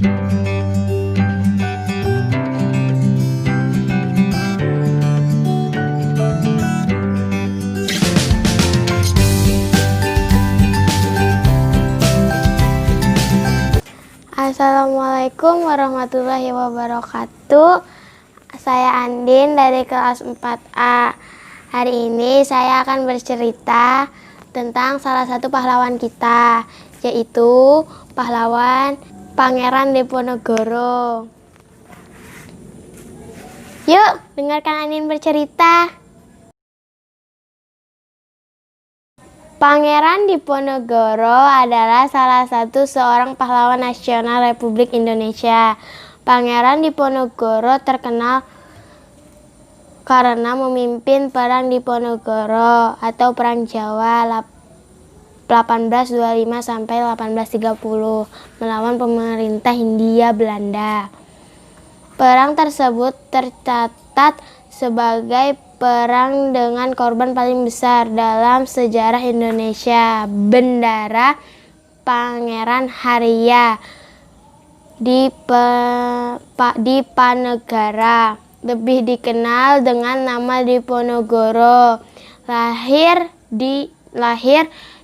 Assalamualaikum warahmatullahi wabarakatuh. Saya Andin dari kelas 4A. Hari ini saya akan bercerita tentang salah satu pahlawan kita, yaitu pahlawan Pangeran Diponegoro. Yuk, dengarkan Andin bercerita. Pangeran Diponegoro adalah salah satu seorang pahlawan nasional Republik Indonesia. Pangeran Diponegoro terkenal karena memimpin Perang Diponegoro atau Perang Jawa 1825 sampai 1830 melawan pemerintah Hindia Belanda. Perang tersebut tercatat sebagai perang dengan korban paling besar dalam sejarah Indonesia. Bendera Pangeran Haria di Panegara, lebih dikenal dengan nama Diponegoro, lahir di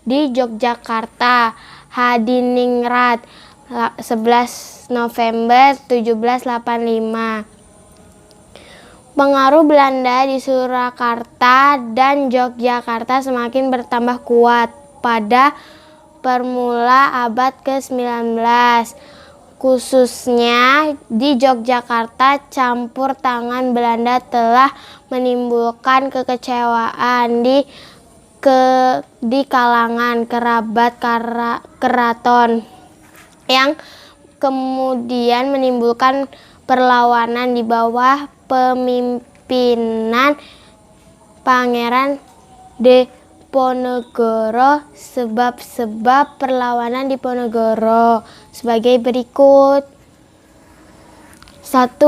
Yogyakarta, Hadiningrat, 11 November 1785. Pengaruh Belanda di Surakarta dan Yogyakarta semakin bertambah kuat pada permulaan abad ke-19. Khususnya di Yogyakarta, campur tangan Belanda telah menimbulkan kekecewaan di kalangan kerabat keraton, yang kemudian menimbulkan perlawanan di bawah pemimpinan Pangeran Diponegoro. Sebab perlawanan Diponegoro sebagai berikut. 1.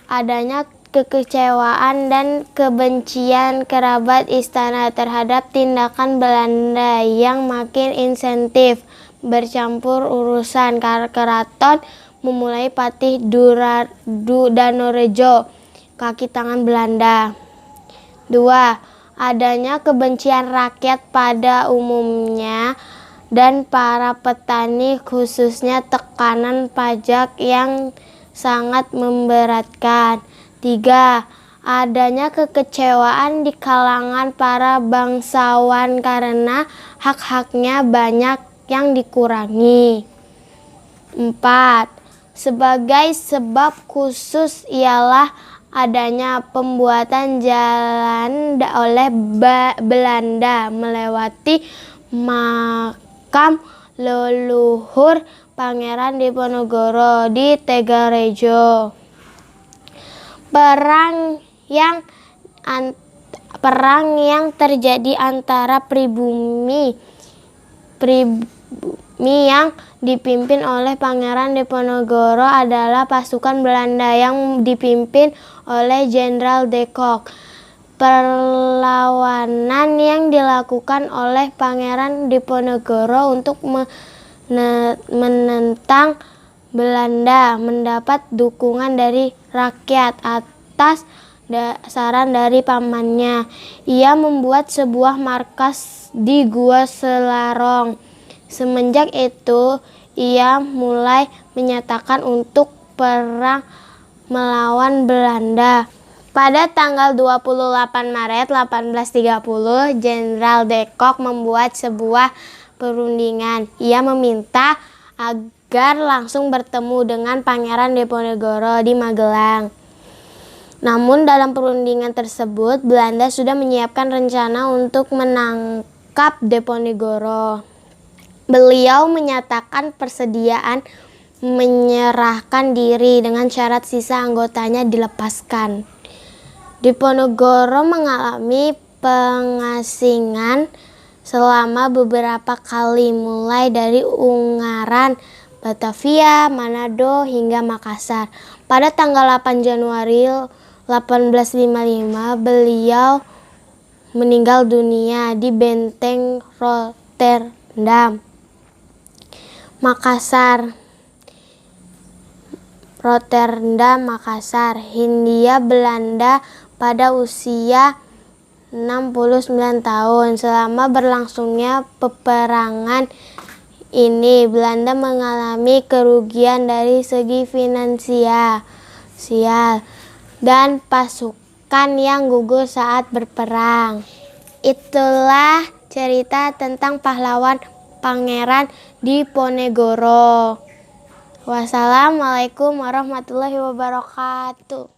Adanya kekecewaan dan kebencian kerabat istana terhadap tindakan Belanda yang makin insentif bercampur urusan keraton, memulai Patih Danorejo, kaki tangan Belanda. 2. Adanya kebencian rakyat pada umumnya dan para petani, khususnya tekanan pajak yang sangat memberatkan. 3. Adanya kekecewaan di kalangan para bangsawan karena hak-haknya banyak yang dikurangi. 4. Sebagai sebab khusus ialah adanya pembuatan jalan oleh Belanda melewati makam leluhur Pangeran Diponegoro di Tegarejo. Perang yang terjadi antara pribumi yang dipimpin oleh Pangeran Diponegoro adalah pasukan Belanda yang dipimpin oleh Jenderal de Kock. Perlawanan yang dilakukan oleh Pangeran Diponegoro untuk menentang Belanda mendapat dukungan dari rakyat atas saran dari pamannya. Ia membuat sebuah markas di Gua Selarong. Semenjak itu, ia mulai menyatakan untuk perang melawan Belanda. Pada tanggal 28 Maret 1830, Jenderal de Kock membuat sebuah perundingan. Ia meminta agar langsung bertemu dengan Pangeran Diponegoro di Magelang. Namun dalam perundingan tersebut, Belanda sudah menyiapkan rencana untuk menangkap Diponegoro. Beliau menyatakan persediaan menyerahkan diri dengan syarat sisa anggotanya dilepaskan. Diponegoro mengalami pengasingan selama beberapa kali, mulai dari Ungaran, Batavia, Manado, hingga Makassar. Pada tanggal 8 Januari 1855, beliau meninggal dunia di Benteng Rotterdam, Makassar. Rotterdam, Makassar, Hindia Belanda pada usia 69 tahun. Selama berlangsungnya peperangan ini, Belanda mengalami kerugian dari segi finansial dan pasukan yang gugur saat berperang. Itulah cerita tentang pahlawan Pangeran Diponegoro. Wassalamualaikum warahmatullahi wabarakatuh.